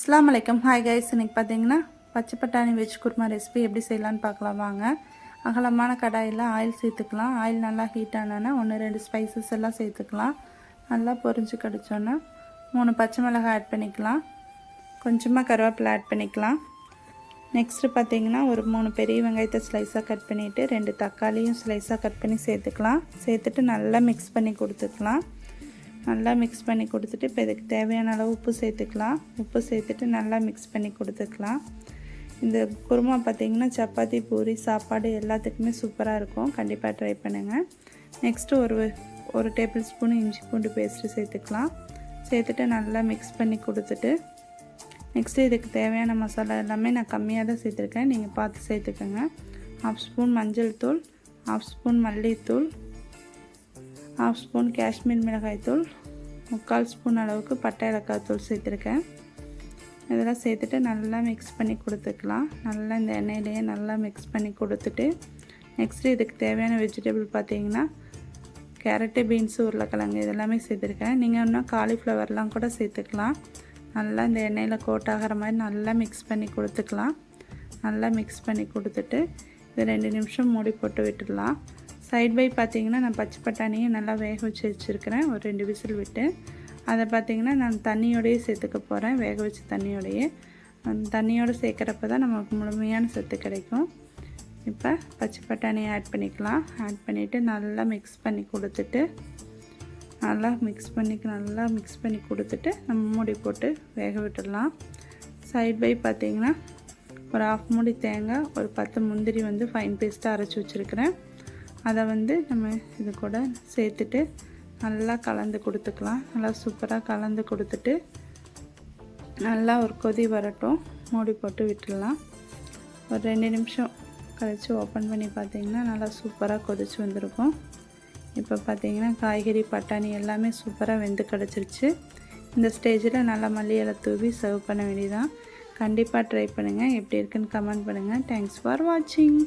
அஸ்ஸலாமு அலைக்கும். Hi guys, இன்றைக்கி பார்த்தீங்கன்னா பச்சை பட்டாணி வெஜ் குருமா ரெசிபி எப்படி செய்யலான்னு பார்க்கலாம் வாங்க. அகலமான கடாயில் ஆயில் சேர்த்துக்கலாம். ஆயில் நல்லா ஹீட் ஆனோன்னா 1-2 ஸ்பைசஸ் எல்லாம் சேர்த்துக்கலாம். நல்லா பொரிஞ்சு கிடச்சோன்னா 3 பச்சை மிளகாய் ஆட் பண்ணிக்கலாம். கொஞ்சமாக கருவேப்பிலை ஆட் பண்ணிக்கலாம். நெக்ஸ்ட்டு பார்த்தீங்கன்னா ஒரு 3 பெரிய வெங்காயத்தை ஸ்லைஸாக கட் பண்ணிவிட்டு 2 தக்காளியும் ஸ்லைஸாக கட் பண்ணி சேர்த்துக்கலாம். சேர்த்துட்டு நல்லா மிக்ஸ் பண்ணி கொடுத்துக்கலாம். நல்லா மிக்ஸ் பண்ணி கொடுத்துட்டு இப்போ இதுக்கு தேவையான அளவு உப்பு சேர்த்துக்கலாம். உப்பு சேர்த்துட்டு நல்லா மிக்ஸ் பண்ணி கொடுத்துக்கலாம். இந்த குருமா பார்த்திங்கன்னா சப்பாத்தி, பூரி, சாப்பாடு எல்லாத்துக்குமே சூப்பராக இருக்கும். கண்டிப்பாக ட்ரை பண்ணுங்கள். நெக்ஸ்ட்டு ஒரு டேபிள் ஸ்பூன் இஞ்சி பூண்டு பேஸ்ட்டு சேர்த்துக்கலாம். சேர்த்துட்டு நல்லா மிக்ஸ் பண்ணி கொடுத்துட்டு நெக்ஸ்ட்டு இதுக்கு தேவையான மசாலா எல்லாமே நான் கம்மியாக தான் சேர்த்துருக்கேன். நீங்கள் பார்த்து சேர்த்துக்கோங்க. 1/2 ஸ்பூன் மஞ்சள் தூள், 1/2 ஸ்பூன் மல்லித்தூள், 1/2 ஸ்பூன் காஷ்மீர் மிளகாய் தூள், 3/4 ஸ்பூன் அளவுக்கு பட்டை ஏலக்காய் தூள் சேர்த்துருக்கேன். இதெல்லாம் சேர்த்துட்டு நல்லா மிக்ஸ் பண்ணி கொடுத்துக்கலாம். நல்லா இந்த எண்ணெயிலேயே நல்லா மிக்ஸ் பண்ணி கொடுத்துட்டு நெக்ஸ்ட்டு இதுக்கு தேவையான வெஜிடபிள் பார்த்திங்கன்னா கேரட்டு, பீன்ஸு, உருளைக்கிழங்கு இதெல்லாமே சேர்த்துருக்கேன். நீங்கள் இன்னும் காலிஃப்ளவர்லாம் கூட சேர்த்துக்கலாம். நல்லா இந்த எண்ணெயில் கோட் ஆகிற மாதிரி நல்லா மிக்ஸ் பண்ணி கொடுத்துக்கலாம். நல்லா மிக்ஸ் பண்ணி கொடுத்துட்டு இது 2 நிமிஷம் மூடி போட்டு விட்டுடலாம். சைட் பை பார்த்திங்கன்னா நான் பச்சை பட்டாணியை நல்லா வேக வச்சு வச்சுருக்கிறேன். ஒரு 2 விசில் விட்டு அதை பார்த்திங்கன்னா நான் தண்ணியோடையே சேர்த்துக்க போகிறேன். வேக வச்ச தண்ணியோடையே. அந்த தண்ணியோடு சேர்க்குறப்ப தான் நமக்கு முழுமையான சத்து கிடைக்கும். இப்போ பச்சை பட்டாணியை ஆட் பண்ணிக்கலாம். ஆட் பண்ணிவிட்டு நல்லா மிக்ஸ் பண்ணி கொடுத்துட்டு நல்லா மிக்ஸ் பண்ணி கொடுத்துட்டு நம்ம மூடி போட்டு வேக விட்டுடலாம். சைட் பை பார்த்திங்கன்னா ஒரு 1/2 மூடி தேங்காய், ஒரு 10 முந்திரி ஃபைன் பேஸ்ட்டாக அரைச்சி வச்சுருக்கிறேன். அதை நம்ம இது கூட சேர்த்துட்டு நல்லா கலந்து கொடுத்துக்கலாம். நல்லா சூப்பராக கலந்து கொடுத்துட்டு நல்லா ஒரு கொதி வரட்டும். மூடி போட்டு விட்டுடலாம். ஒரு 2 நிமிஷம் கழித்து ஓப்பன் பண்ணி பார்த்திங்கன்னா நல்லா சூப்பராக கொதிச்சு வந்திருக்கும். இப்போ பார்த்திங்கன்னா காய்கறி, பட்டாணி எல்லாமே சூப்பராக வெந்து கிடச்சிருச்சு. இந்த ஸ்டேஜில் நல்லா மல்லி இலை தூவி சர்வ் பண்ண வேண்டியதான். கண்டிப்பாக ட்ரை பண்ணுங்கள். எப்படி இருக்குன்னு கமெண்ட் பண்ணுங்கள். தேங்க்ஸ் ஃபார் வாட்சிங்.